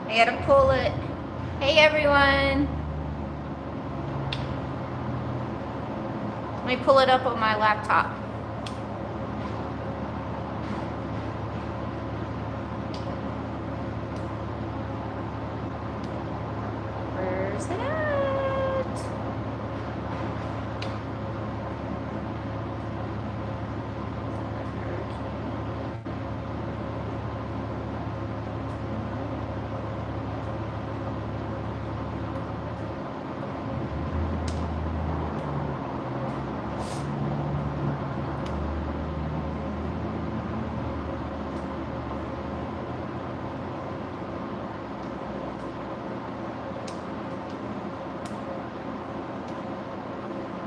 I gotta pull it. Hey everyone. Let me pull it up on my laptop. Where's it at?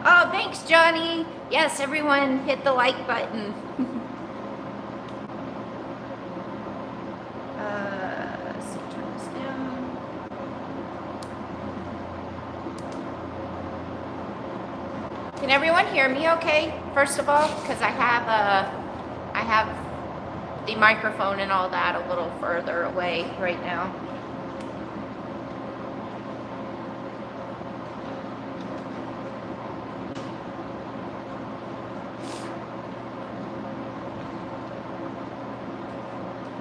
Oh, thanks, Johnny. Yes, everyone hit the like button. Let's see, turn this down. Can everyone hear me okay, first of all? Because I have the microphone and all that a little further away right now.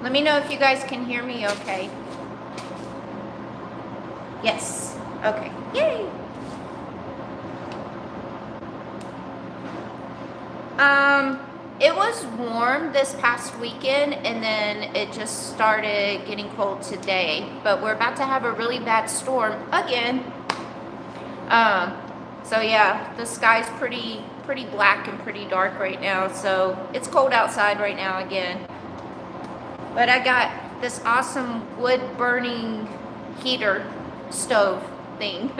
Let me know if you guys can hear me okay. Yes. Okay. Yay. It was warm this past weekend and then it just started getting cold today, but we're about to have a really bad storm again. So yeah, the sky's pretty black and pretty dark right now, so it's cold outside right now again. But I got this awesome wood burning heater stove thing.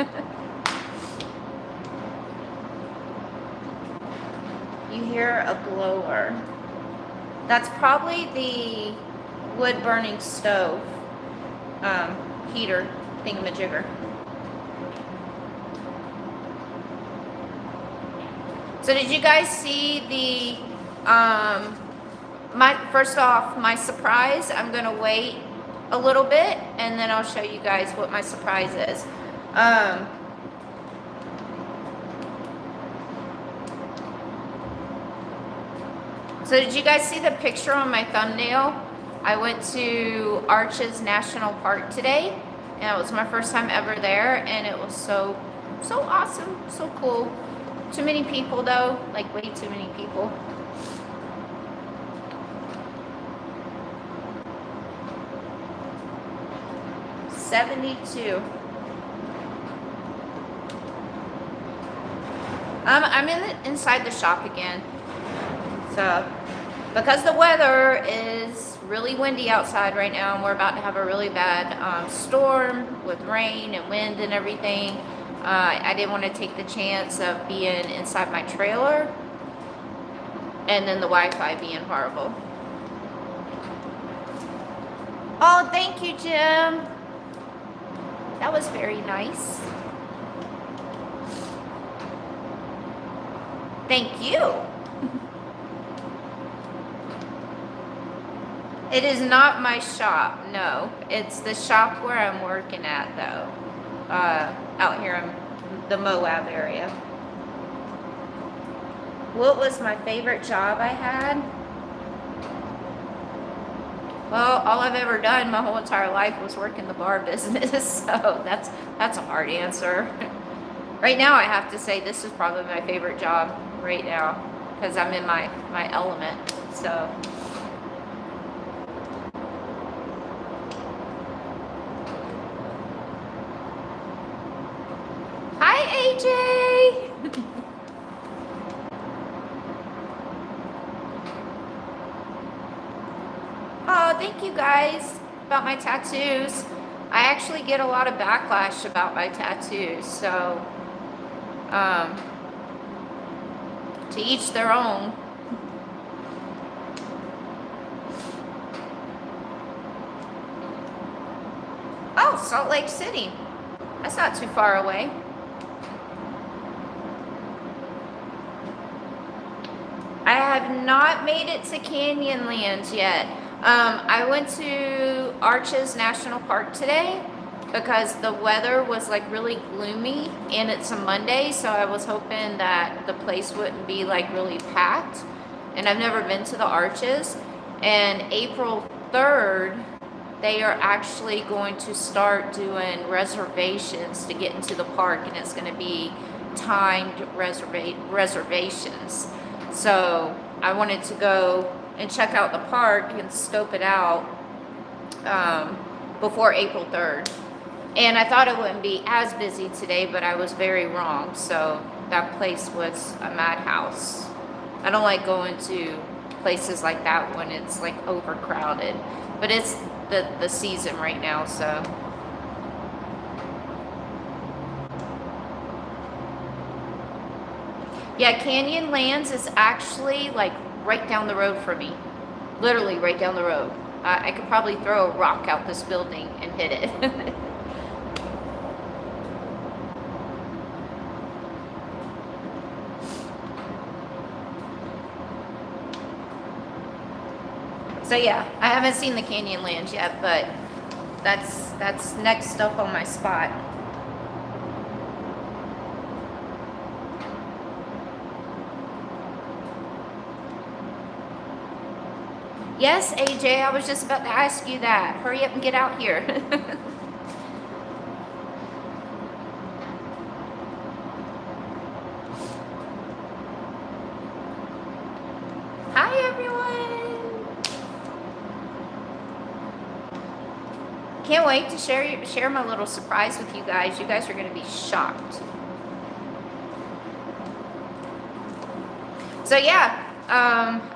You hear a blower. That's probably the wood burning stove heater thingamajigger. So did you guys see the first off, my surprise? I'm gonna wait a little bit and then I'll show you guys what my surprise is. So did you guys see the picture on my thumbnail? I went to Arches National Park today and it was my first time ever there and it was so awesome, so cool. Too many people though, like way too many people. $72. I'm inside the shop again. So, because the weather is really windy outside right now and we're about to have a really bad storm with rain and wind and everything, I didn't want to take the chance of being inside my trailer and then the Wi-Fi being horrible. Oh, thank you, Jim. That was very nice. Thank you. It is not my shop, no. It's the shop where I'm working at, though. Out here in the Moab area. What was my favorite job I had? Well, all I've ever done my whole entire life was work in the bar business, so that's a hard answer. Right now, I have to say this is probably my favorite job right now because I'm in my element, so. Hi, AJ. Oh, thank you guys about my tattoos. I actually get a lot of backlash about my tattoos, so to each their own. Oh, Salt Lake City. That's not too far away. I have not made it to Canyonlands yet. I went to Arches National Park today because the weather was like really gloomy and it's a Monday, so I was hoping that the place wouldn't be like really packed. And I've never been to the Arches. And April 3rd, they are actually going to start doing reservations to get into the park, and it's going to be timed reservations. So I wanted to go and check out the park and scope it out before April 3rd. And I thought it wouldn't be as busy today, but I was very wrong. So that place was a madhouse. I don't like going to places like that when it's like overcrowded, but it's the season right now, so. Yeah, Canyonlands is actually like right down the road from me. Literally right down the road. I could probably throw a rock out this building and hit it. So yeah, I haven't seen the Canyonlands yet, but that's next up on my spot. Yes, AJ, I was just about to ask you that. Hurry up and get out here. Hi, everyone. Can't wait to share my little surprise with you guys. You guys are going to be shocked. So yeah.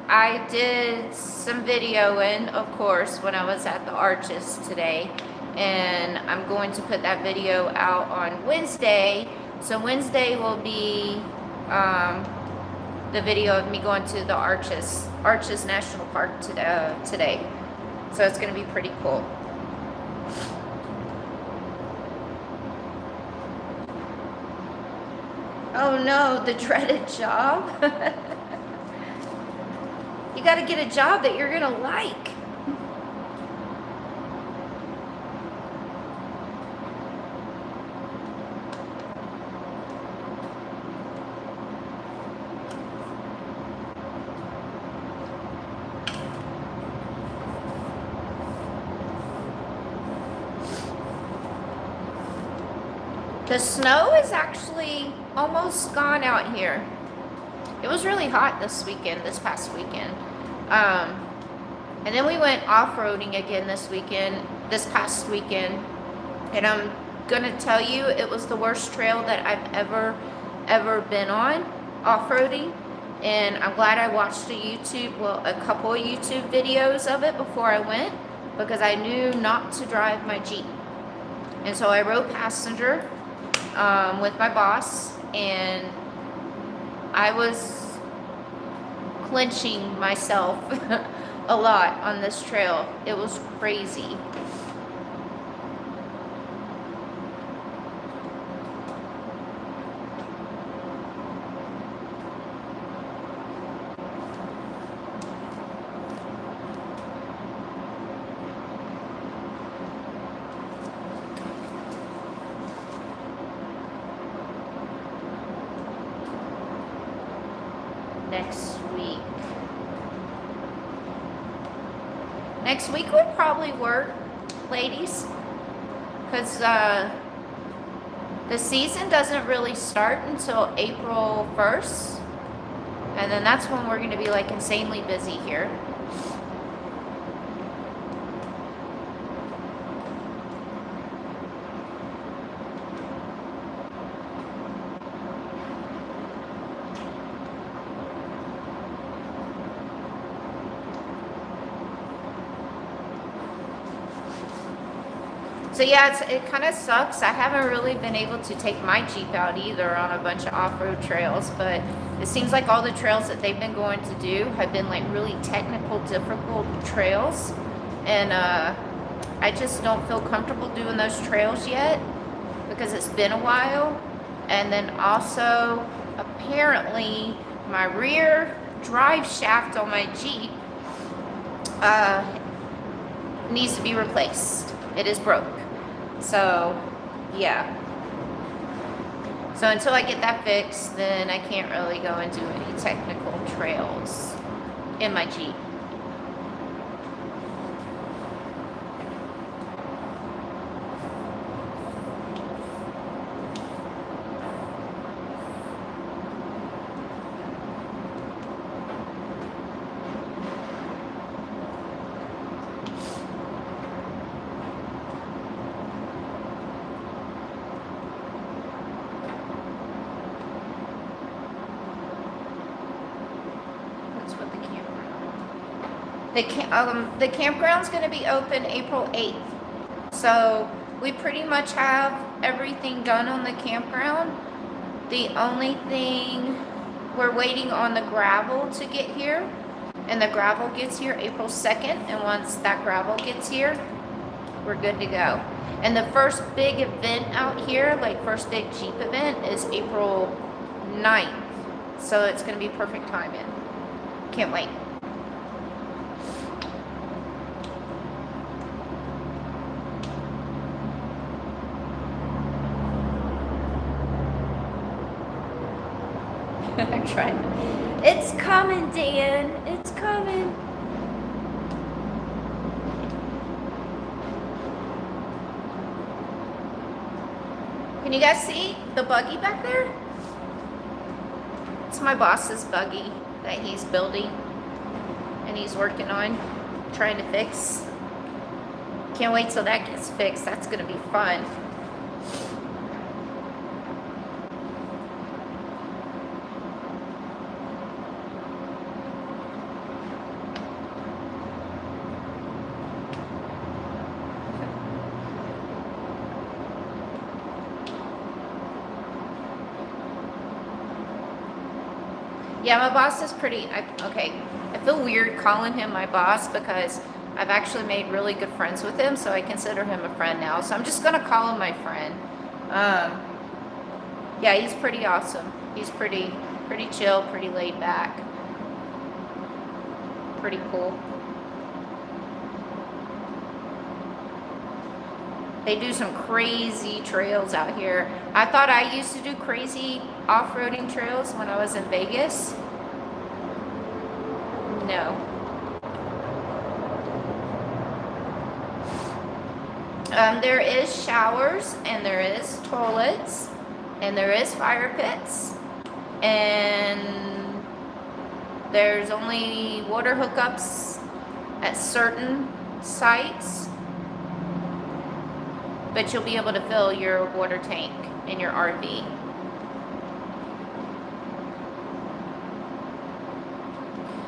I did some videoing, of course, when I was at the Arches today, and I'm going to put that video out on Wednesday. So Wednesday will be the video of me going to the Arches National Park today. So it's going to be pretty cool. Oh no, the dreaded job. You got to get a job that you're going to like. The snow is actually almost gone out here. It was really hot this past weekend. And then we went off-roading again this past weekend. And I'm gonna tell you, it was the worst trail that I've ever been on, off-roading. And I'm glad I watched a couple of YouTube videos of it before I went, because I knew not to drive my Jeep. And so I rode passenger with my boss, and I was clenching myself a lot on this trail. It was crazy. Next week would probably work, ladies, because the season doesn't really start until April 1st, and then that's when we're going to be like insanely busy here. So yeah, it kind of sucks. I haven't really been able to take my Jeep out either on a bunch of off-road trails, but it seems like all the trails that they've been going to do have been like really technical, difficult trails. And I just don't feel comfortable doing those trails yet because it's been a while. And then also, apparently, my rear drive shaft on my Jeep needs to be replaced. It is broke. So, yeah. So until I get that fixed, then I can't really go and do any technical trails in my Jeep. The campground's going to be open April 8th. So we pretty much have everything done on the campground. The only thing, we're waiting on the gravel to get here. And the gravel gets here April 2nd. And once that gravel gets here, we're good to go. And the first big event out here, like first big Jeep event, is April 9th. So it's going to be perfect timing. Can't wait. I'm trying. It's coming, Dan. It's coming. Can you guys see the buggy back there? It's my boss's buggy that he's building and he's working on, trying to fix. Can't wait till that gets fixed. That's gonna be fun. Yeah, my boss is pretty, okay, I feel weird calling him my boss because I've actually made really good friends with him, so I consider him a friend now. So I'm just going to call him my friend. Yeah, he's pretty awesome. He's pretty chill, pretty laid back. Pretty cool. They do some crazy trails out here. I thought I used to do crazy off-roading trails when I was in Vegas. No. There is showers, and there is toilets, and there is fire pits, and there's only water hookups at certain sites. But you'll be able to fill your water tank in your RV.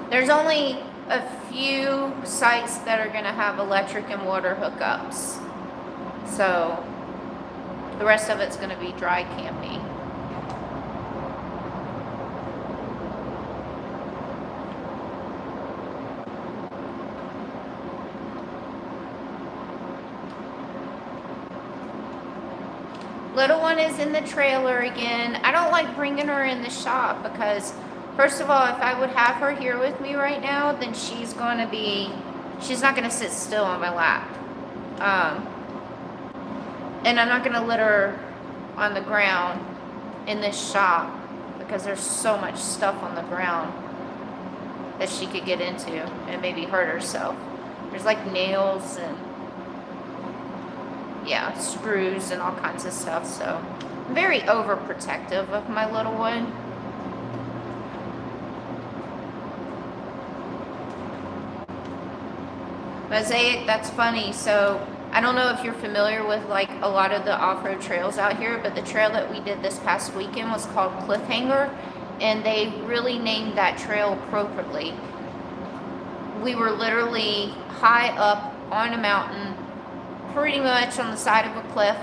There's only a few sites that are going to have electric and water hookups. So the rest of it's going to be dry camping. Little one is in the trailer again. I don't like bringing her in the shop because, first of all, if I would have her here with me right now, then she's not going to sit still on my lap. And I'm not going to litter on the ground in this shop because there's so much stuff on the ground that she could get into and maybe hurt herself. There's like nails and screws and all kinds of stuff, so I'm very overprotective of my little one. Mosaic, that's funny. So I don't know if you're familiar with like a lot of the off-road trails out here, but the trail that we did this past weekend was called Cliffhanger, and they really named that trail appropriately. We were literally high up on a mountain, pretty much on the side of a cliff.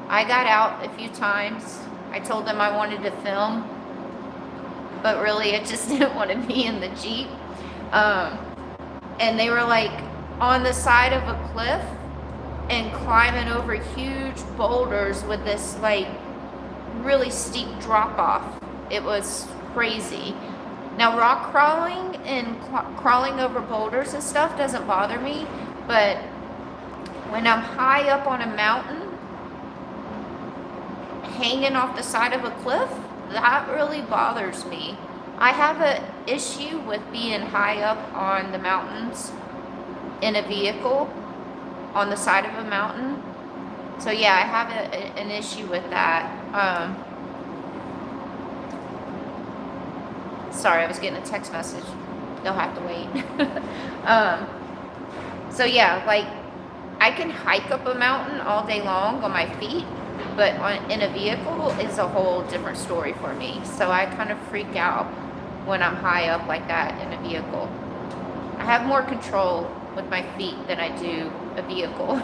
I got out a few times. I told them I wanted to film, but really I just didn't want to be in the Jeep. And they were like on the side of a cliff and climbing over huge boulders with this like really steep drop off. It was crazy. Now rock crawling and crawling over boulders and stuff doesn't bother me, but when I'm high up on a mountain, hanging off the side of a cliff, that really bothers me. I have an issue with being high up on the mountains in a vehicle on the side of a mountain. So yeah, I have an issue with that. Sorry, I was getting a text message. You'll have to wait. So yeah, like I can hike up a mountain all day long on my feet, but in a vehicle is a whole different story for me. So I kind of freak out when I'm high up like that in a vehicle. I have more control with my feet than I do a vehicle.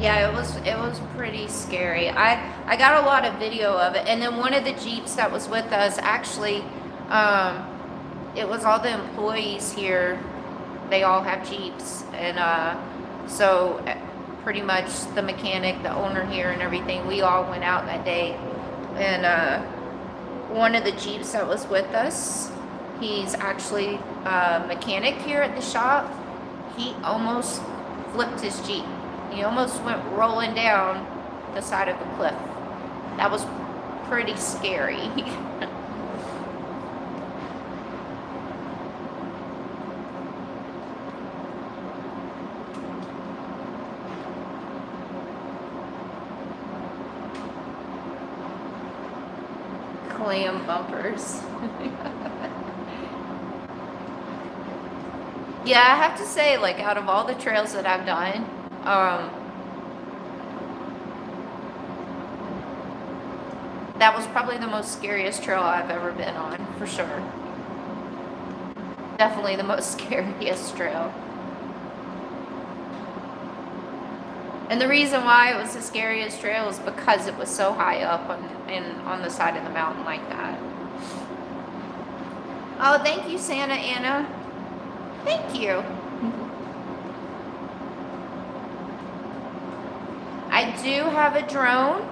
Yeah, it was pretty scary. I got a lot of video of it, and then one of the Jeeps that was with us actually, it was all the employees here. They all have Jeeps, and so pretty much the mechanic, the owner here, and everything. We all went out that day, and one of the Jeeps that was with us, he's actually a mechanic here at the shop. He almost flipped his Jeep. He almost went rolling down the side of the cliff. That was pretty scary. Clam bumpers. Yeah, I have to say, like, out of all the trails that I've done, that was probably the most scariest trail I've ever been on, for sure. Definitely the most scariest trail. And the reason why it was the scariest trail is because it was so high up on the side of the mountain like that. Oh, thank you, Santa Ana. Thank you. I do have a drone,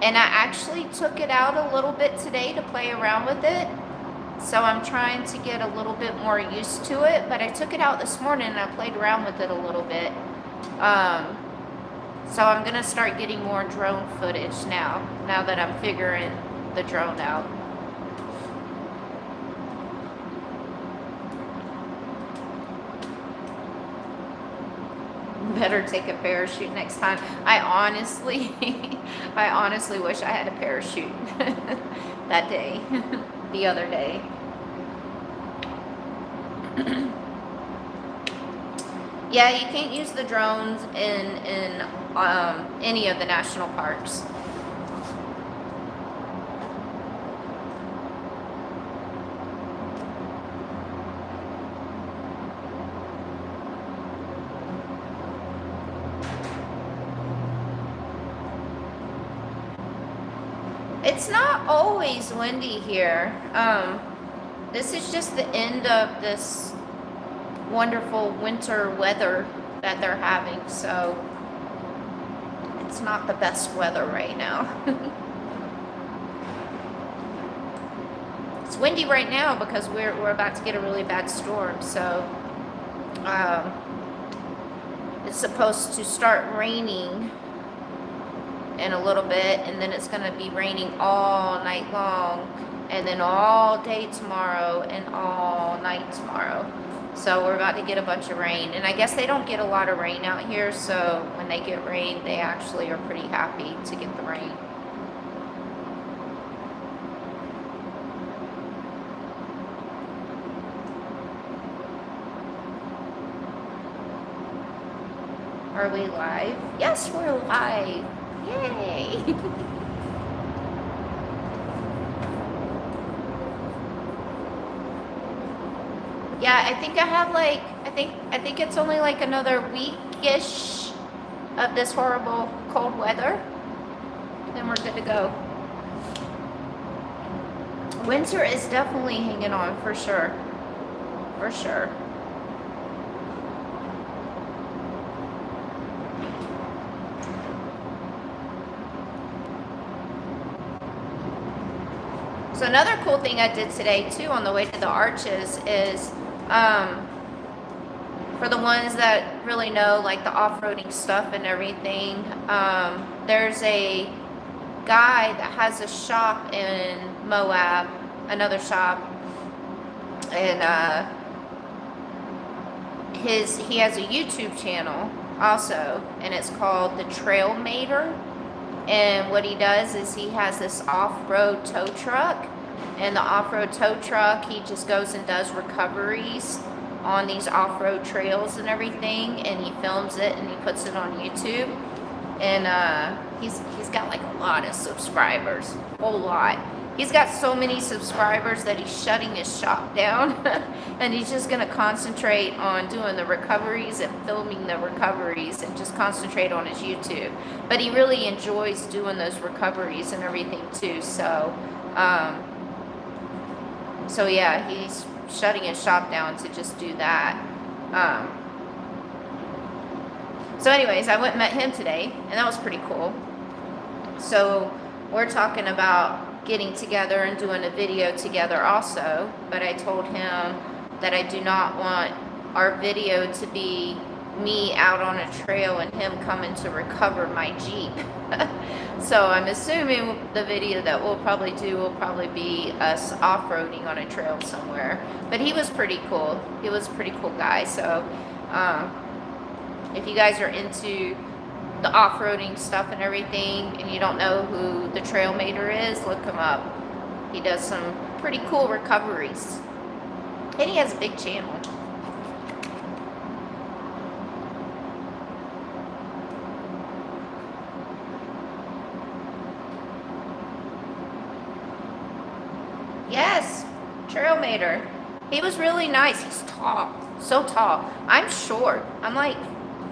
and I actually took it out a little bit today to play around with it. So I'm trying to get a little bit more used to it, but I took it out this morning and I played around with it a little bit. So I'm gonna start getting more drone footage now that I'm figuring the drone out. Better take a parachute next time. I honestly wish I had a parachute that day, the other day. Yeah, you can't use the drones in any of the national parks. It's not always windy here. This is just the end of this wonderful winter weather that they're having, so it's not the best weather right now. It's windy right now because we're about to get a really bad storm, so it's supposed to start raining in a little bit, and then it's going to be raining all night long, and then all day tomorrow and all night tomorrow. So we're about to get a bunch of rain, and I guess they don't get a lot of rain out here, so when they get rain, they actually are pretty happy to get the rain. Are we live? Yes, we're live. Yay! Yeah, I think I have like, I think it's only like another week-ish of this horrible cold weather, then we're good to go. Winter is definitely hanging on, for sure. For sure. So another cool thing I did today too on the way to the Arches is, for the ones that really know like the off-roading stuff and everything, there's a guy that has a shop in Moab, another shop, and he has a YouTube channel also, and it's called The Trail Mater. And what he does is he has this off-road tow truck, and the off-road tow truck, he just goes and does recoveries on these off-road trails and everything, and he films it and he puts it on YouTube. And he's got like a lot of subscribers, a whole lot. He's got so many subscribers that he's shutting his shop down and he's just going to concentrate on doing the recoveries and filming the recoveries and just concentrate on his YouTube. But he really enjoys doing those recoveries and everything too. So, so yeah, he's shutting his shop down to just do that. So anyways, I went and met him today, and that was pretty cool. So we're talking about getting together and doing a video together also, but I told him that I do not want our video to be me out on a trail and him coming to recover my Jeep. So I'm assuming the video that we'll probably do will probably be us off-roading on a trail somewhere. But he was pretty cool. He was a pretty cool guy. So if you guys are into the off-roading stuff and everything, and you don't know who the Trail Mater is, look him up. He does some pretty cool recoveries. And he has a big channel. Yes, Trail Mater. He was really nice. He's tall, so tall. I'm short. I'm like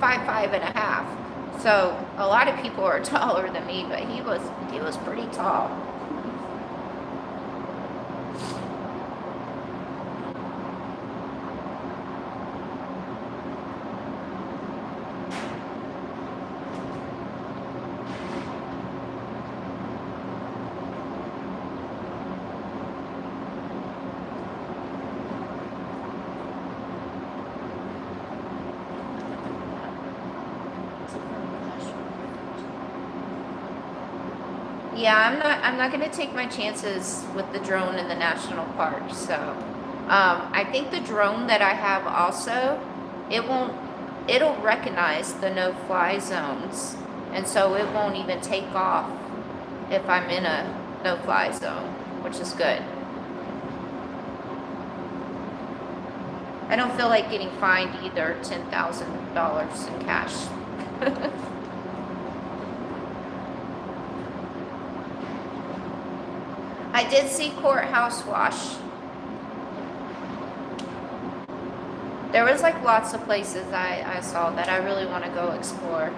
5'5.5". So a lot of people are taller than me, but he was pretty tall. Yeah, I'm not gonna take my chances with the drone in the national park. So I think the drone that I have also, it'll recognize the no-fly zones, and so it won't even take off if I'm in a no-fly zone, which is good. I don't feel like getting fined either $10,000 in cash. I did see Courthouse Wash. There was like lots of places I saw that I really want to go explore.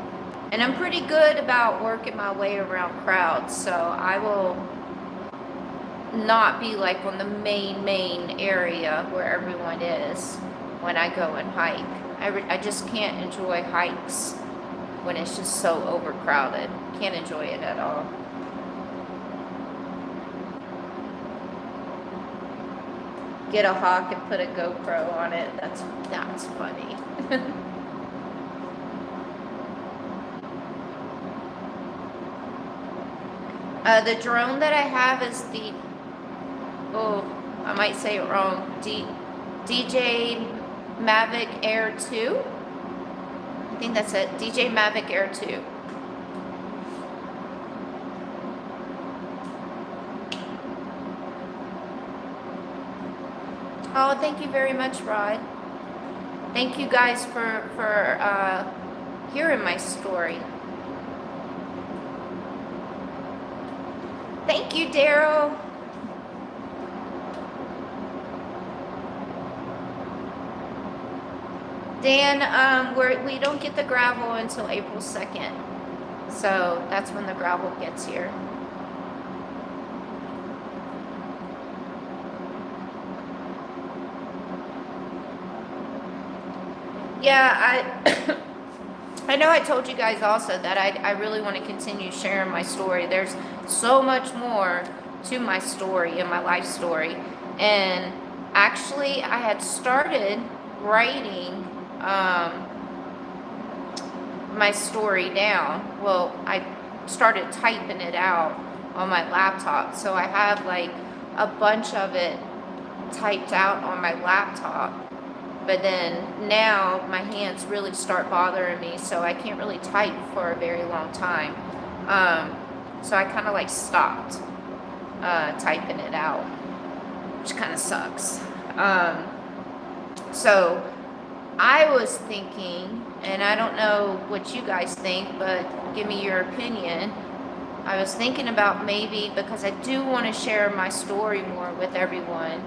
And I'm pretty good about working my way around crowds, so I will not be like on the main area where everyone is when I go and hike. I just can't enjoy hikes when it's just so overcrowded. Can't enjoy it at all. Get a hawk and put a GoPro on it. That's funny. The drone that I have is the, I might say it wrong, DJ Mavic Air 2. I think that's it, DJ Mavic Air 2. Oh, thank you very much, Rod. Thank you guys for hearing my story. Thank you, Daryl. Dan, we don't get the gravel until April 2nd. So that's when the gravel gets here. Yeah, I know I told you guys also that I really want to continue sharing my story. There's so much more to my story and my life story. And actually, I had started writing my story down. Well, I started typing it out on my laptop, so I have like a bunch of it typed out on my laptop. But then now my hands really start bothering me, so I can't really type for a very long time. So I kind of like stopped typing it out, which kind of sucks. So I was thinking, and I don't know what you guys think, but give me your opinion. I was thinking about maybe, because I do want to share my story more with everyone,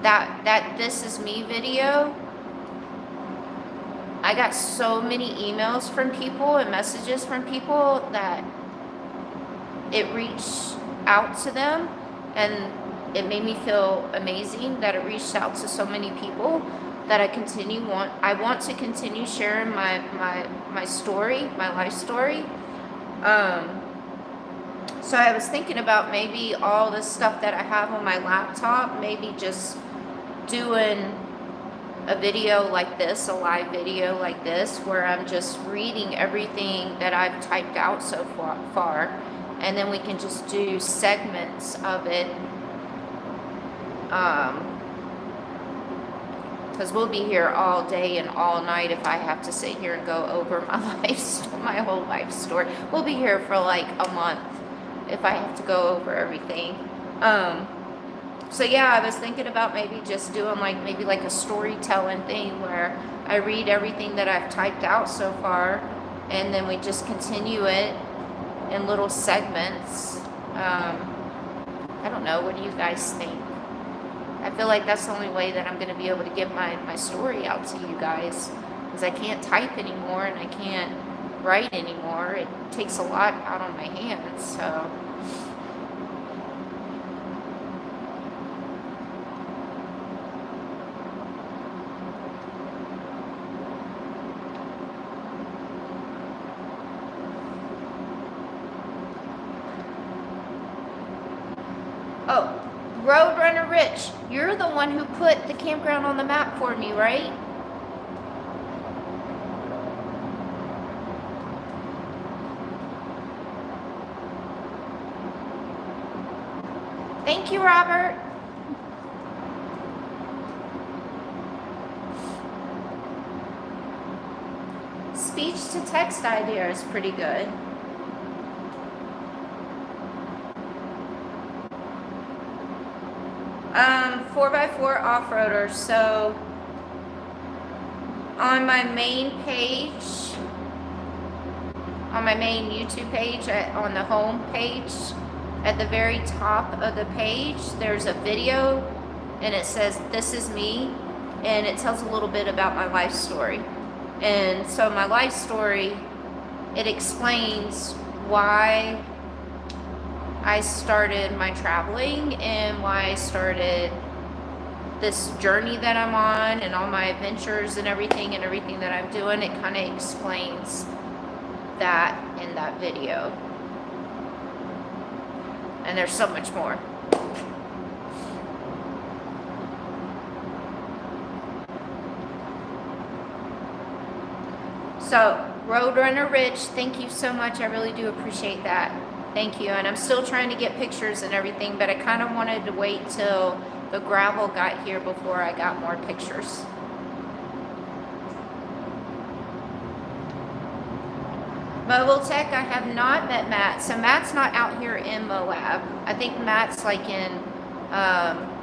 that This Is Me video, I got so many emails from people and messages from people that it reached out to them, and it made me feel amazing that it reached out to so many people, that I want to continue sharing my story, my life story. So I was thinking about maybe all the stuff that I have on my laptop, maybe just doing a video like this, a live video like this, where I'm just reading everything that I've typed out so far, and then we can just do segments of it, because we'll be here all day and all night if I have to sit here and go over my whole life story. We'll be here for like a month if I have to go over everything. So yeah, I was thinking about maybe just doing maybe like a storytelling thing where I read everything that I've typed out so far, and then we just continue it in little segments. I don't know, what do you guys think? I feel like that's the only way that I'm going to be able to get my story out to you guys, because I can't type anymore and I can't write anymore. It takes a lot out on my hands, so. Oh, Roadrunner Rich, you're the one who put the campground on the map for me, right? Thank you, Robert. Speech to text idea is pretty good. 4x4 off-roader. So on my main page, on my main YouTube page, on the home page, at the very top of the page, there's a video, and it says "This Is Me," and it tells a little bit about my life story. And so my life story, it explains why I started my traveling and why I started this journey that I'm on, and all my adventures and everything that I'm doing. It kind of explains that in that video. And there's so much more. So, Roadrunner Rich, thank you so much. I really do appreciate that. Thank you. And I'm still trying to get pictures and everything, but I kind of wanted to wait till the gravel got here before I got more pictures. Mobile Tech, I have not met Matt. So Matt's not out here in Moab. I think Matt's like in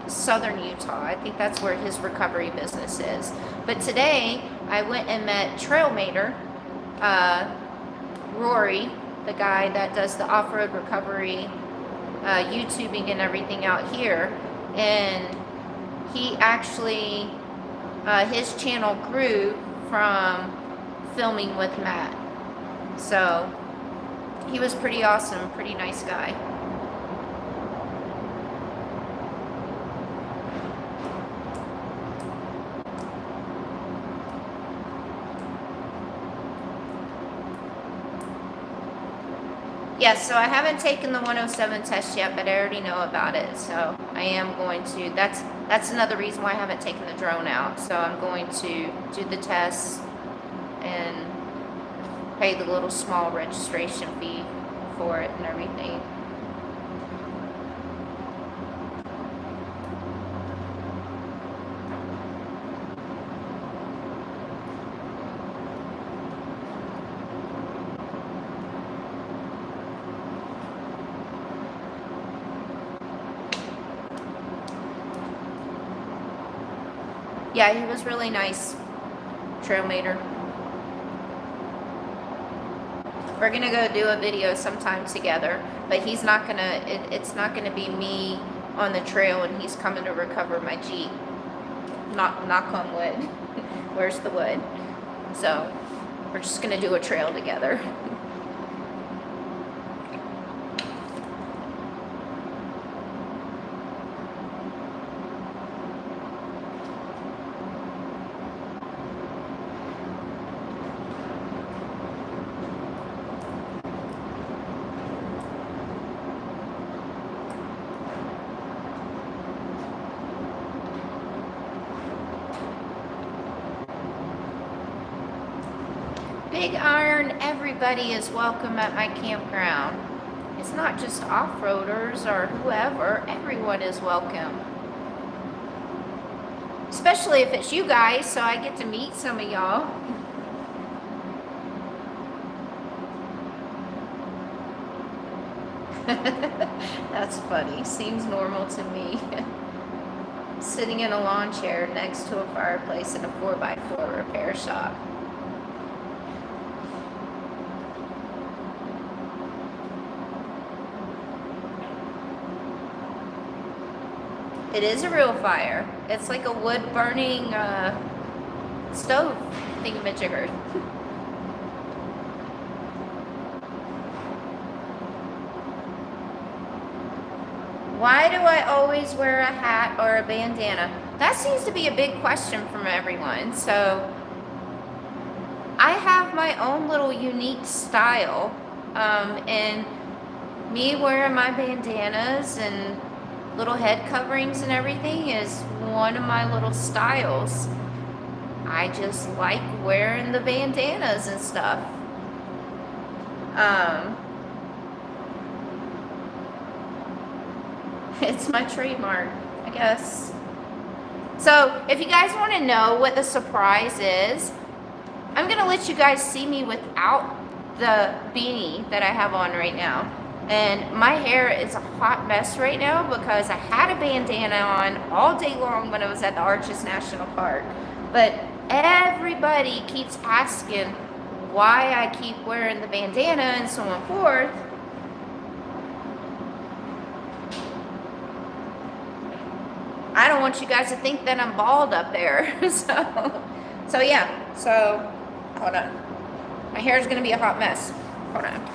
southern Utah. I think that's where his recovery business is. But today I went and met Trailmater, Rory, the guy that does the off-road recovery, YouTubing and everything out here. And he actually, his channel grew from filming with Matt. So he was pretty awesome, pretty nice guy. Yes, so I haven't taken the 107 test yet, but I already know about it. So I am going to, that's another reason why I haven't taken the drone out. So I'm going to do the test and pay the little small registration fee for it and everything. Yeah, he was really nice, Trailmater. We're gonna go do a video sometime together, but he's not gonna, it's not gonna be me on the trail and he's coming to recover my Jeep. Knock on wood. Where's the wood? So, we're just gonna do a trail together. Big Iron, everybody is welcome at my campground. It's not just off-roaders or whoever, everyone is welcome. Especially if it's you guys, so I get to meet some of y'all. That's funny, seems normal to me. Sitting in a lawn chair next to a fireplace in a 4x4 repair shop. It is a real fire. It's like a wood burning stove thingamajigger. Why do I always wear a hat or a bandana? That seems to be a big question from everyone. So I have my own little unique style, and me wearing my bandanas and little head coverings and everything is one of my little styles. I just like wearing the bandanas and stuff. It's my trademark, I guess. So if you guys want to know what the surprise is, I'm gonna let you guys see me without the beanie that I have on right now. And my hair is a hot mess right now because I had a bandana on all day long when I was at the Arches National Park. But everybody keeps asking why I keep wearing the bandana and so on forth. I don't want you guys to think that I'm bald up there. So yeah, so hold on. My hair is gonna be a hot mess. Hold on.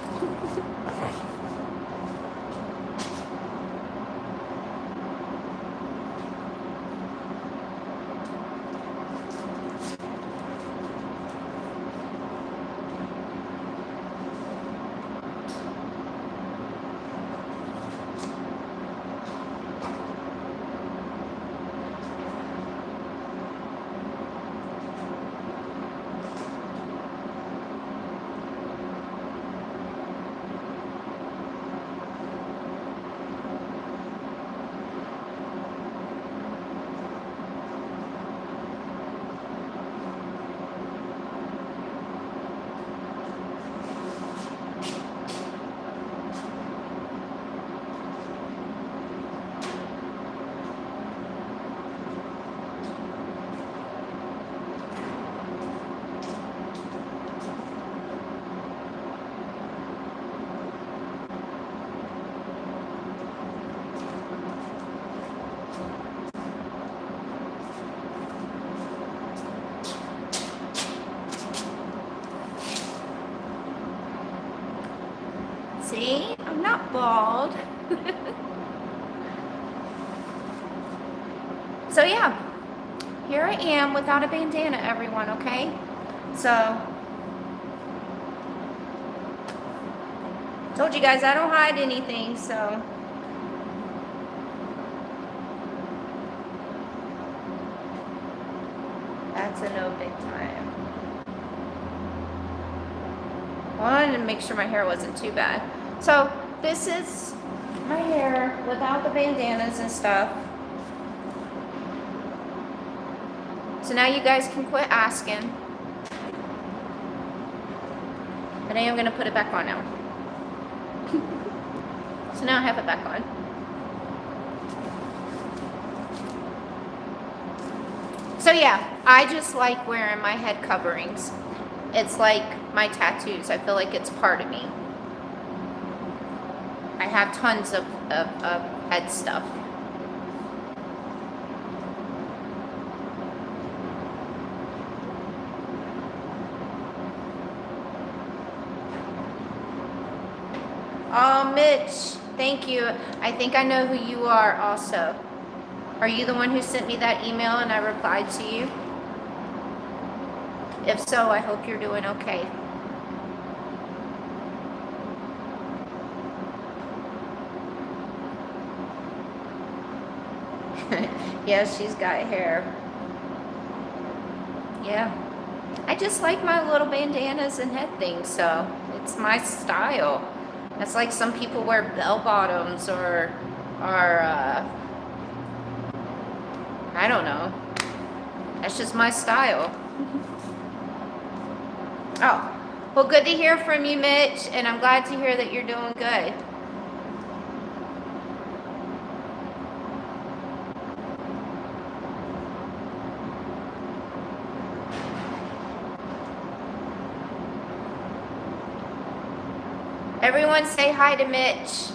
See, I'm not bald. So yeah, here I am without a bandana, everyone, okay? So Told you guys I don't hide anything, so. That's a no big time. I wanted to make sure my hair wasn't too bad. So this is my hair without the bandanas and stuff. So now you guys can quit asking. But I am going to put it back on now. So now I have it back on. So yeah, I just like wearing my head coverings. It's like my tattoos. I feel like it's part of me. I have tons of head stuff. Oh, Mitch, thank you. I think I know who you are also. Are you the one who sent me that email and I replied to you? If so, I hope you're doing okay. Yeah, she's got hair. Yeah. I just like my little bandanas and head things, so it's my style. That's like some people wear bell bottoms or I don't know. That's just my style. Oh, well, good to hear from you, Mitch, and I'm glad to hear that you're doing good. Everyone say hi to Mitch.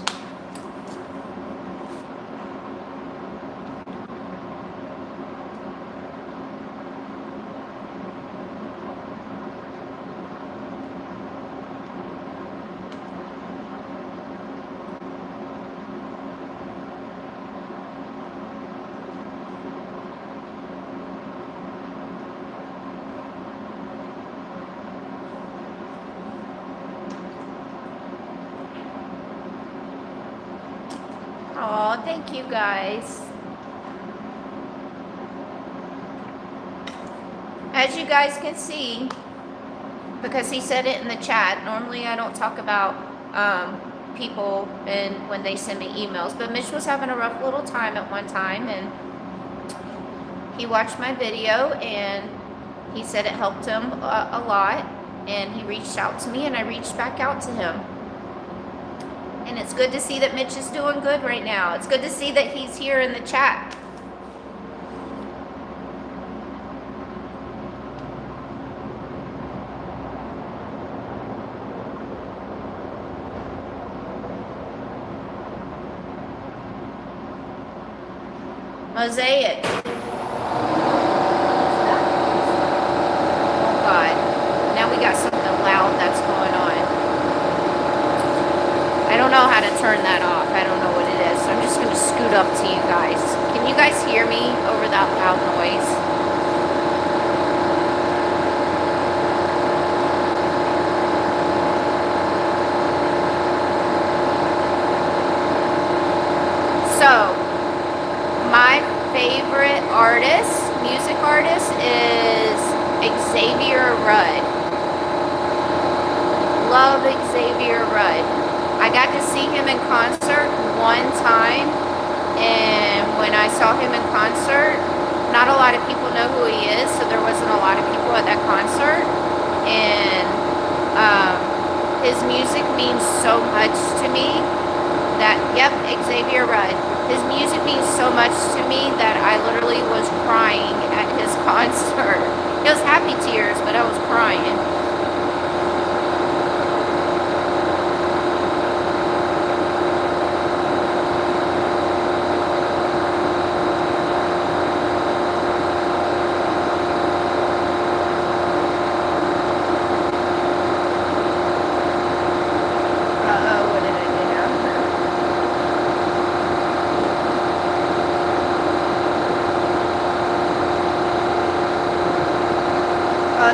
Oh, thank you guys. As you guys can see, because he said it in the chat, normally I don't talk about people and when they send me emails, but Mitch was having a rough little time at one time, and he watched my video and he said it helped him a lot, and he reached out to me and I reached back out to him. And it's good to see that Mitch is doing good right now. It's good to see that he's here in the chat. Mosaic. Oh God. Now we got something loud that's going on. I don't know how to turn that off. I don't know what it is. So I'm just going to scoot up to you guys. Can you guys hear me over that loud noise? So, my favorite artist, music artist, is Xavier Rudd. Love Xavier Rudd. I got to see him in concert one time, and when I saw him in concert, not a lot of people know who he is, so there wasn't a lot of people at that concert, and his music means so much to me that, yep, Xavier Rudd. His music means so much to me that I literally was crying at his concert. It was happy tears, but I was crying.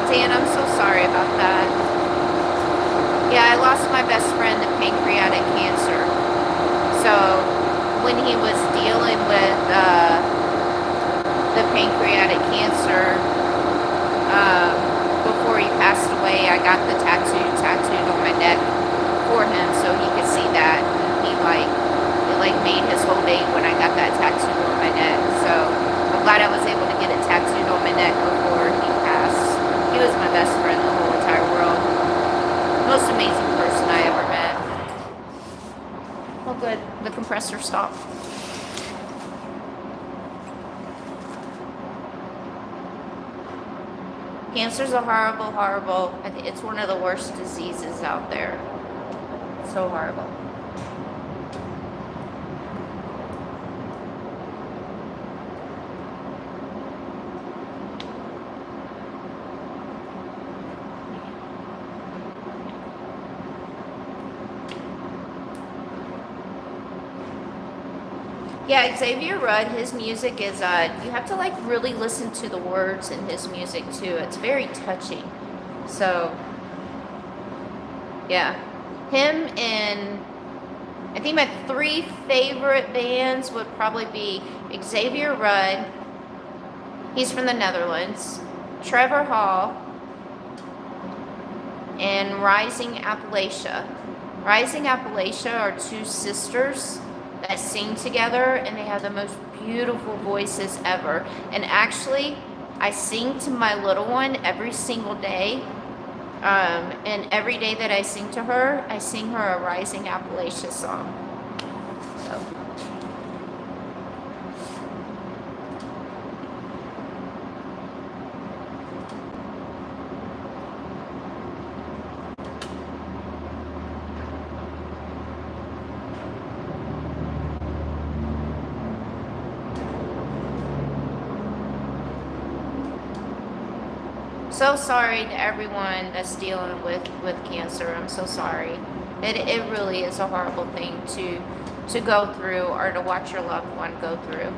Dan, I'm so sorry about pancreatic cancer. So when he was dealing with the pancreatic cancer, before he passed away, I got the tattooed on my neck for him so he could see that. And it made his whole day when I got that tattooed on my neck. So I'm glad I was able to get it tattooed on my neck before he passed. He was my best friend in the whole entire world. Most amazing person I ever met. Oh good, the compressor stopped. Cancer's a horrible, horrible, I think it's one of the worst diseases out there. So horrible. Yeah, Xavier Rudd, his music is, you have to like really listen to the words in his music too. It's very touching. So, yeah. Him and, I think my 3 favorite bands would probably be Xavier Rudd, he's from the Netherlands, Trevor Hall, and Rising Appalachia. Rising Appalachia are 2 sisters that sing together, and they have the most beautiful voices ever. And actually, I sing to my little one every single day. And every day that I sing to her, I sing her a Rising Appalachia song. So. So sorry to everyone that's dealing with cancer. I'm so sorry. It really is a horrible thing to go through or to watch your loved one go through.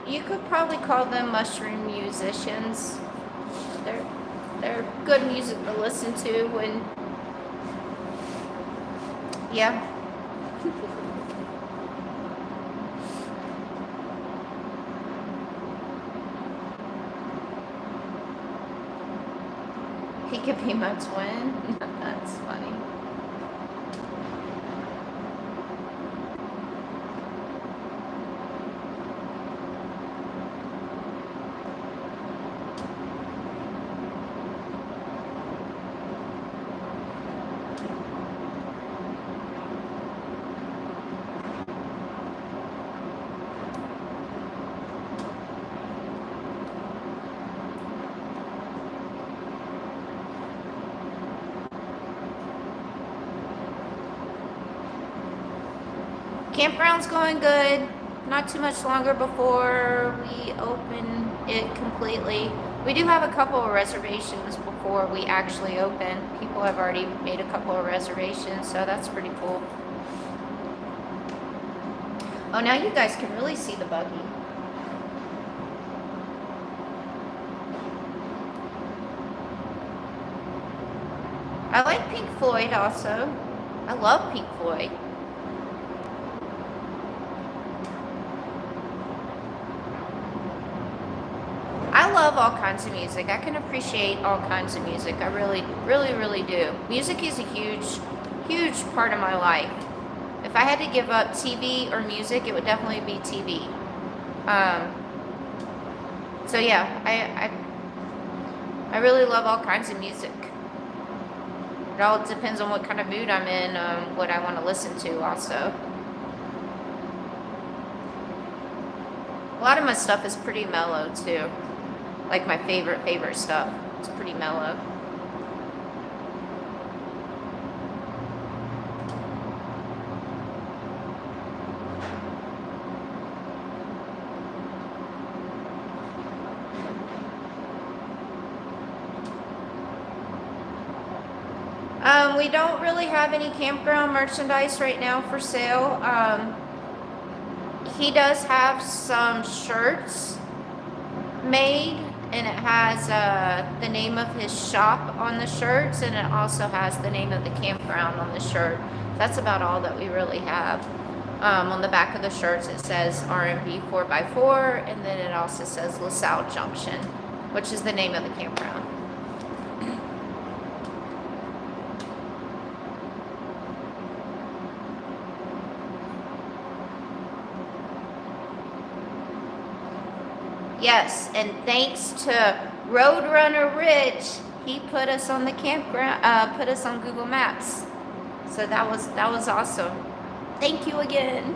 You could probably call them mushroom musicians. They're good music to listen to when, yeah. He could be my twin. That's funny. Campground's going good. Not too much longer before we open it completely. We do have a couple of reservations before we actually open. People have already made a couple of reservations, so that's pretty cool. Oh, now you guys can really see the buggy. I like Pink Floyd also. I love Pink Floyd. I love all kinds of music. I can appreciate all kinds of music. I really, really, really do. Music is a huge, huge part of my life. If I had to give up TV or music, it would definitely be TV. So yeah, I really love all kinds of music. It all depends on what kind of mood I'm in, what I want to listen to also. A lot of my stuff is pretty mellow too. Like my favorite stuff. It's pretty mellow. We don't really have any campground merchandise right now for sale. He does have some shirts made, and it has the name of his shop on the shirts, and it also has the name of the campground on the shirt. That's about all that we really have. On the back of the shirts it says R&B 4x4, and then it also says LaSalle Junction, which is the name of the campground. Yes, and thanks to Roadrunner Rich, he put us on the campground, put us on Google Maps. So that was awesome. Thank you again.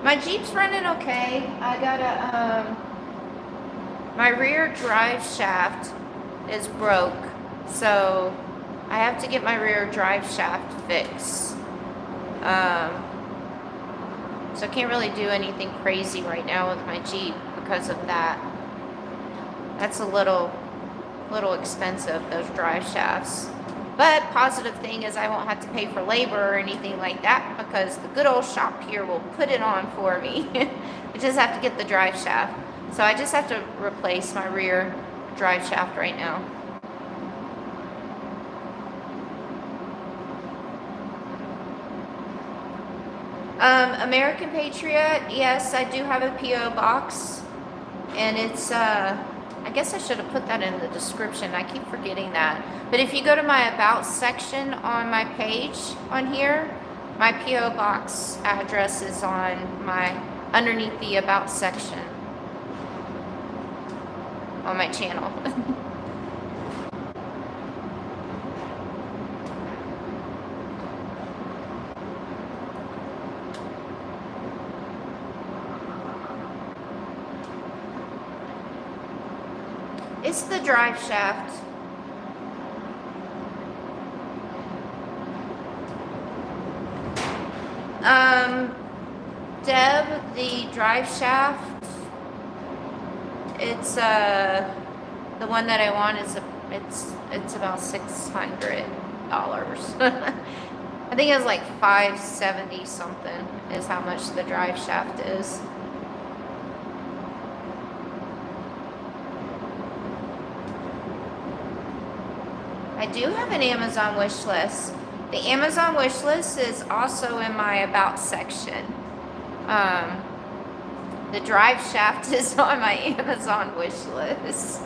My Jeep's running okay. I got my rear drive shaft is broke, so I have to get my rear drive shaft fixed. So I can't really do anything crazy right now with my Jeep because of that. That's a little expensive, those drive shafts. But positive thing is I won't have to pay for labor or anything like that, because the good old shop here will put it on for me. I just have to get the drive shaft. So I just have to replace my rear drive shaft right now. American Patriot, yes, I do have a P.O. box, and it's, I guess I should have put that in the description. I keep forgetting that. But if you go to my About section on my page on here, my P.O. box address is on underneath the About section on my channel. It's the drive shaft. Deb, the drive shaft, it's the one that I want is it's about $600. I think it's like $570 something is how much the drive shaft is. I do have an Amazon wish list. The Amazon wish list is also in my About section. The drive shaft is on my Amazon wish list.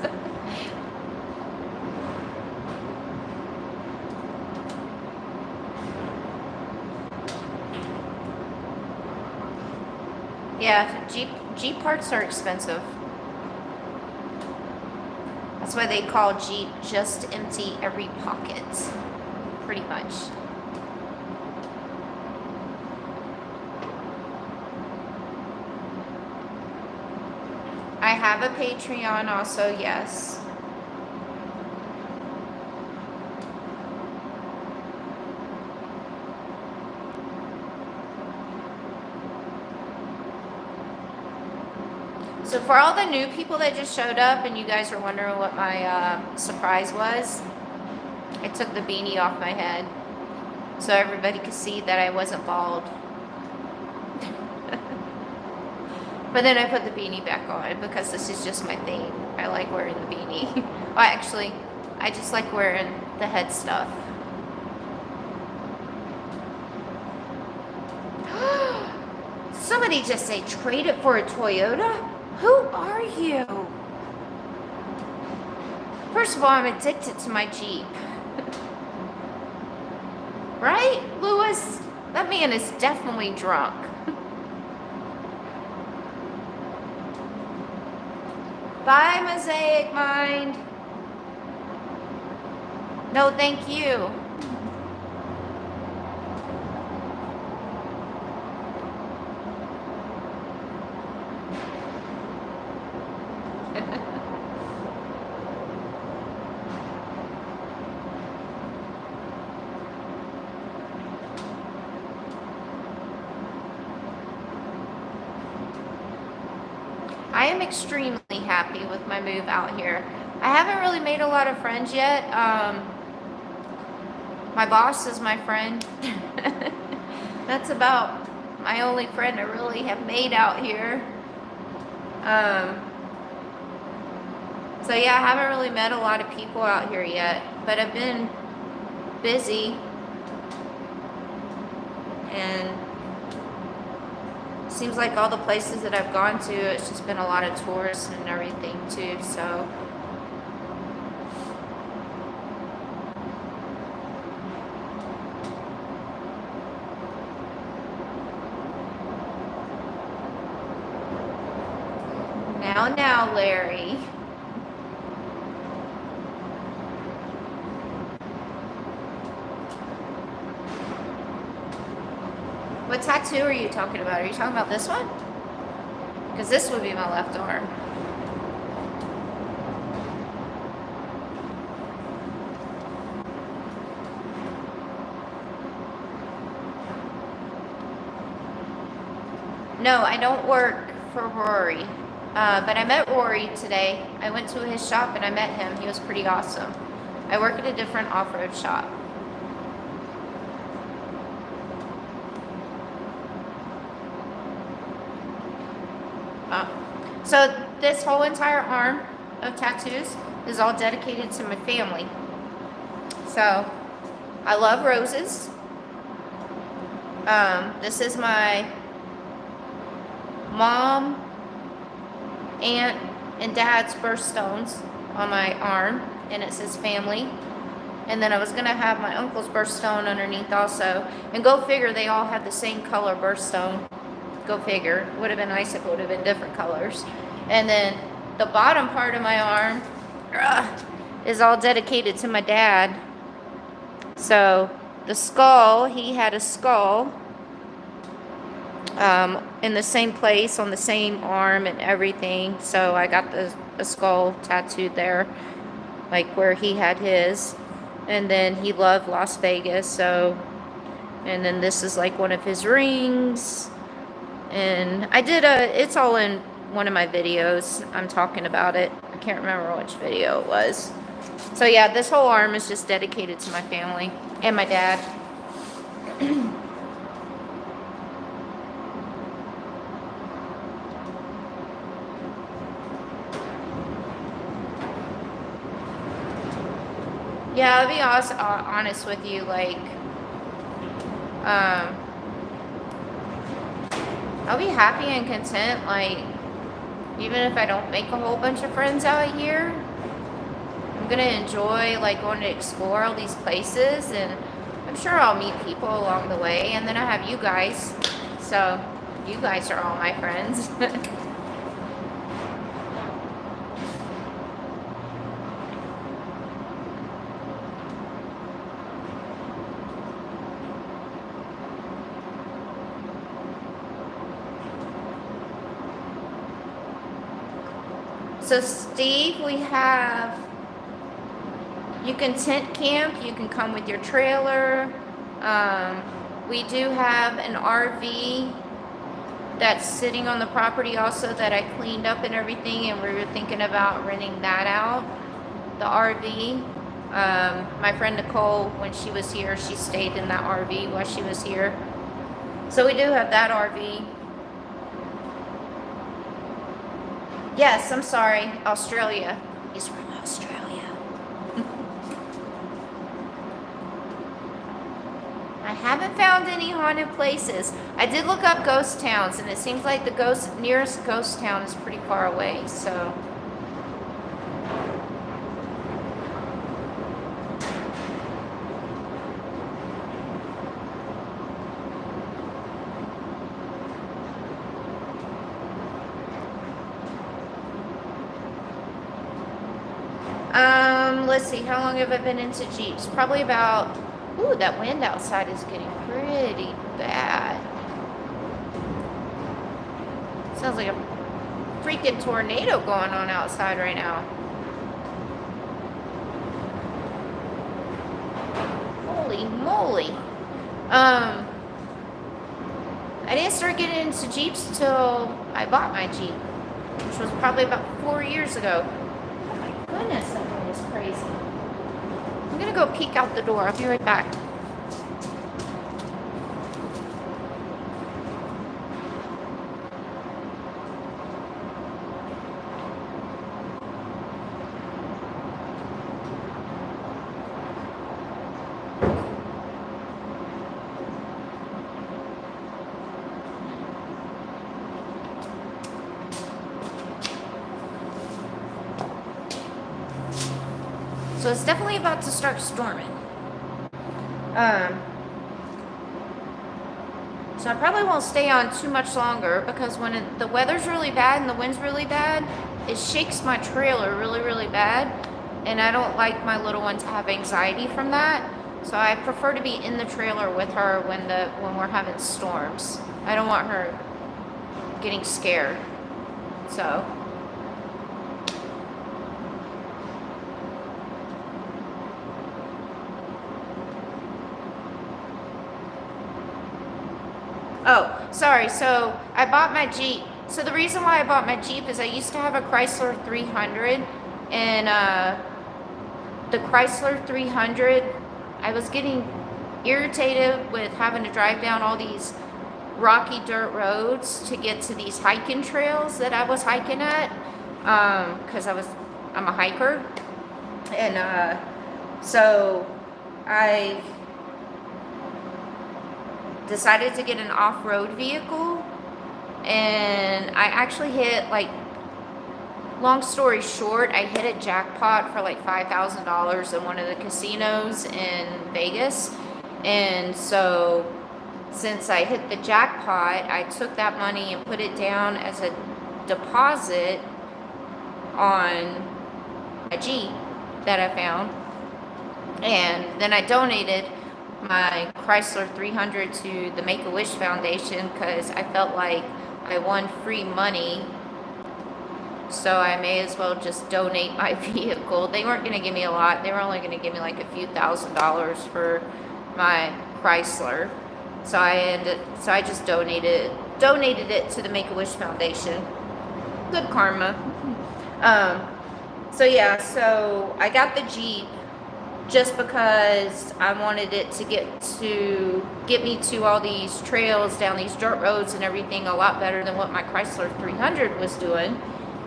Yeah, Jeep parts are expensive. That's why they call Jeep just empty every pocket, pretty much. I have a Patreon also, yes. So for all the new people that just showed up and you guys were wondering what my surprise was, I took the beanie off my head so everybody could see that I wasn't bald. But then I put the beanie back on because this is just my thing. I like wearing the beanie. Well, actually, I just like wearing the head stuff. Somebody just say trade it for a Toyota? Who are you? First of all, I'm addicted to my Jeep. Right, Lewis? That man is definitely drunk. Bye, Mosaic Mind. No, thank you. I am extremely happy with my move out here. I haven't really made a lot of friends yet. My boss is my friend. That's about my only friend I really have made out here. So yeah, I haven't really met a lot of people out here yet, but I've been busy, and seems like all the places that I've gone to, it's just been a lot of tourists and everything too, so. Now, Larry. What tattoo are you talking about? Are you talking about this one? Because this would be my left arm. No, I don't work for Rory. But I met Rory today. I went to his shop and I met him. He was pretty awesome. I work at a different off-road shop. So this whole entire arm of tattoos is all dedicated to my family. So I love roses. This is my mom, aunt, and dad's birthstones on my arm, and it says family. And then I was gonna have my uncle's birthstone underneath also. And go figure, they all have the same color birthstone. Go figure. Would have been nice if it would have been different colors. And then the bottom part of my arm is all dedicated to my dad. So the skull, he had a skull in the same place on the same arm and everything. So I got the skull tattooed there, like where he had his. And then he loved Las Vegas, so, and then this is like one of his rings. And I did it's all in one of my videos. I'm talking about it. I can't remember which video it was. So yeah, this whole arm is just dedicated to my family and my dad. Yeah, I'll be honest with you, like, I'll be happy and content, like, even if I don't make a whole bunch of friends out here. I'm gonna enjoy, like, going to explore all these places, and I'm sure I'll meet people along the way, and then I have you guys, so you guys are all my friends. So Steve, we have, you can tent camp, you can come with your trailer. We do have an RV that's sitting on the property also that I cleaned up and everything, and we were thinking about renting that out, the RV. My friend Nicole, when she was here, she stayed in that RV while she was here. So we do have that RV. Yes, I'm sorry, Australia. He's from Australia. I haven't found any haunted places. I did look up ghost towns, and it seems like the nearest ghost town is pretty far away, so. Let's see, how long have I been into Jeeps? Probably about, ooh, that wind outside is getting pretty bad. Sounds like a freaking tornado going on outside right now. Holy moly. I didn't start getting into Jeeps till I bought my Jeep. which was probably about 4 years ago. Oh my goodness, that wind is crazy. I'm gonna go peek out the door. I'll be right back. So it's definitely about to start storming. So I probably won't stay on too much longer because when the weather's really bad and the wind's really bad, it shakes my trailer really, really bad. And I don't like my little one to have anxiety from that. So I prefer to be in the trailer with her when we're having storms. I don't want her getting scared. So. Oh, sorry. So I bought my Jeep. So the reason why I bought my Jeep is I used to have a Chrysler 300, and the Chrysler 300, I was getting irritated with having to drive down all these rocky dirt roads to get to these hiking trails that I was hiking at, because I'm a hiker, and so I decided to get an off-road vehicle, and I actually hit, like, long story short, I hit a jackpot for like $5,000 in one of the casinos in Vegas. And so since I hit the jackpot, I took that money and put it down as a deposit on a Jeep that I found, and then I donated my Chrysler 300 to the Make-A-Wish Foundation because I felt like I won free money, so I may as well just donate my vehicle. They weren't going to give me a lot. They were only going to give me like a few $1,000s for my Chrysler. So I just donated it to the Make-A-Wish Foundation. Good karma. So yeah, so I got the Jeep just because I wanted it to get me to all these trails down these dirt roads and everything a lot better than what my Chrysler 300 was doing.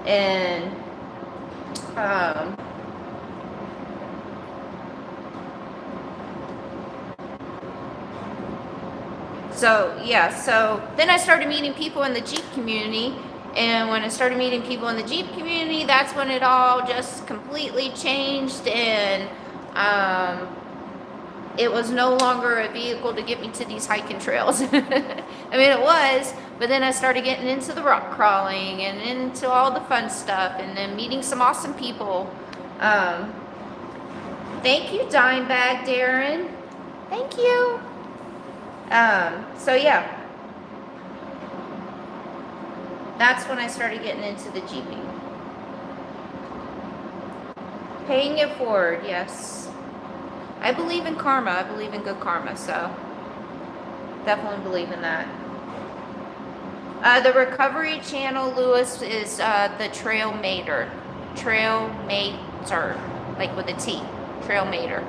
And so yeah, so then I started meeting people in the Jeep community, and when I started meeting people in the Jeep community, that's when it all just completely changed, and it was no longer a vehicle to get me to these hiking trails. I mean, it was, but then I started getting into the rock crawling and into all the fun stuff, and then meeting some awesome people. Thank you, Dimebag Darren. Thank you. So yeah, that's when I started getting into the Jeeping. Paying it forward, yes. I believe in karma. I believe in good karma, so definitely believe in that. The recovery channel, Lewis, is the Trail Mater. Trail Mater, like with a T. Trail Mater.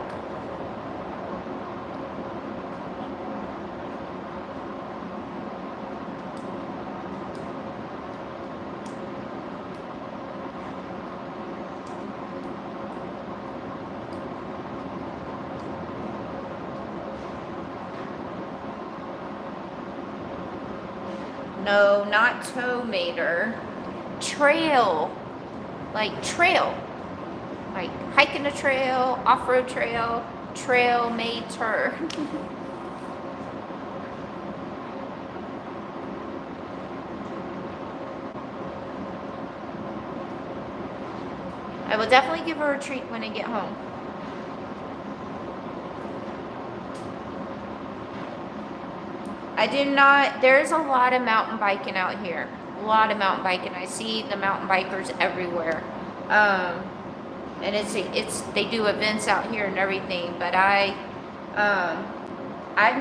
No, not tow mater. Trail. Like trail. Like hiking a trail, off-road trail, trail mater. I will definitely give her a treat when I get home. I do not, there's a lot of mountain biking out here. A lot of mountain biking. I see the mountain bikers everywhere. And they do events out here and everything, but I've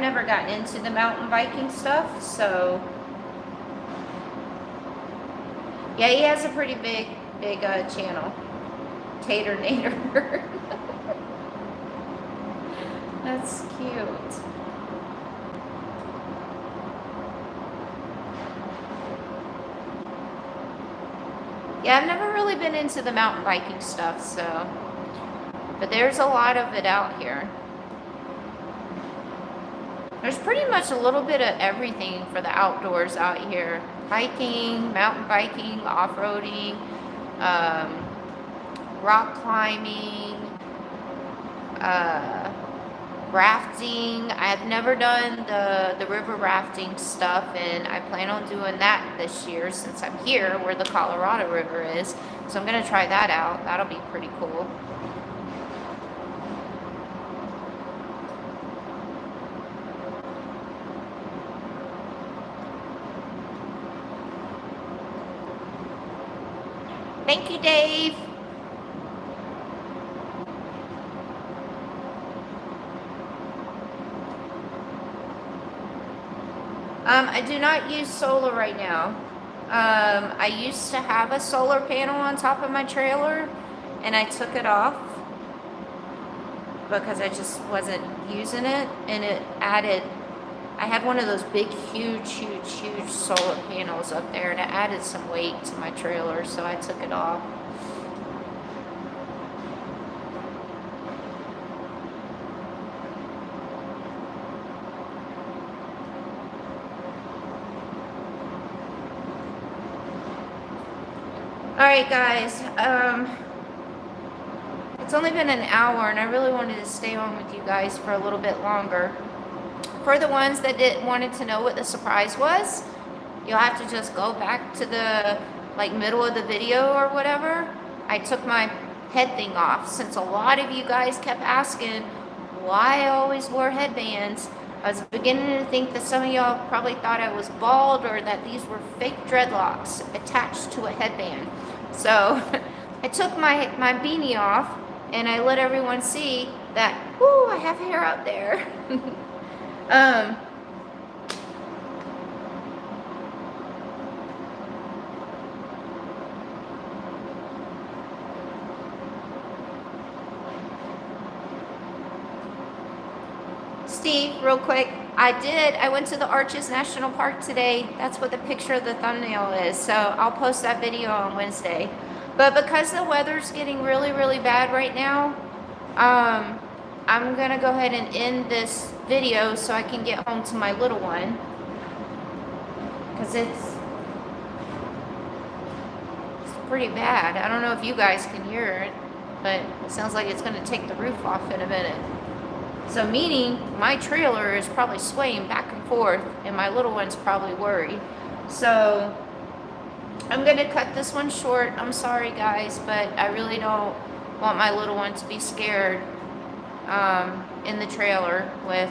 never gotten into the mountain biking stuff, so Yeah, he has a pretty big channel. Tater Nader. That's cute. Yeah, I've never really been into the mountain biking stuff, so. But there's a lot of it out here. There's pretty much a little bit of everything for the outdoors out here. Hiking, mountain biking, off-roading, rock climbing, rafting. I've never done the river rafting stuff, and I plan on doing that this year since I'm here where the Colorado River is. So I'm going to try that out. That'll be pretty cool. Thank you, Dave. I do not use solar right now. I used to have a solar panel on top of my trailer, and I took it off because I just wasn't using it, and it added, I had one of those big, huge solar panels up there, and it added some weight to my trailer, so I took it off. Alright guys, it's only been an hour and I really wanted to stay on with you guys for a little bit longer. For the ones that wanted to know what the surprise was, you'll have to just go back to the middle of the video or whatever. I took my head thing off since a lot of you guys kept asking why I always wore headbands. I was beginning to think that some of y'all probably thought I was bald or that these were fake dreadlocks attached to a headband. So I took my beanie off and I let everyone see that, whoo, I have hair out there. Steve, real quick, I went to the Arches National Park today. That's what the picture of the thumbnail is. So I'll post that video on Wednesday. But because the weather's getting really, really bad right now, I'm going to go ahead and end this video so I can get home to my little one. Because it's pretty bad. I don't know if you guys can hear it, but it sounds like it's going to take the roof off in a minute. So meaning my trailer is probably swaying back and forth and my little one's probably worried. So I'm going to cut this one short. I'm sorry guys, but I really don't want my little one to be scared in the trailer with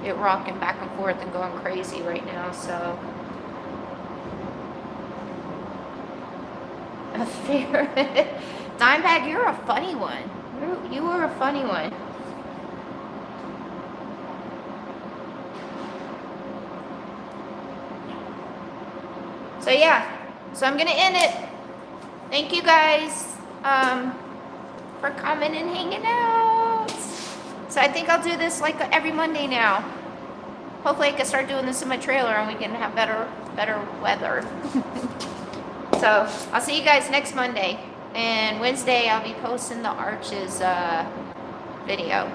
it rocking back and forth and going crazy right now. So a fair Dimebag, you're a funny one. You were a funny one. So yeah, so I'm going to end it. Thank you guys for coming and hanging out. So I think I'll do this every Monday now. Hopefully I can start doing this in my trailer and we can have better weather. So I'll see you guys next Monday. And Wednesday I'll be posting the Arches video.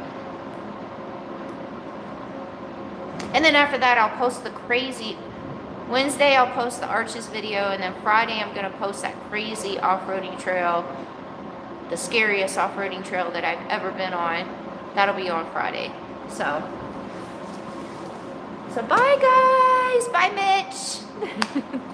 And then after that I'll post the crazy... Wednesday I'll post the Arches video, and then Friday I'm going to post that crazy off-roading trail, the scariest off-roading trail that I've ever been on. That'll be on Friday. So bye guys. Bye Mitch.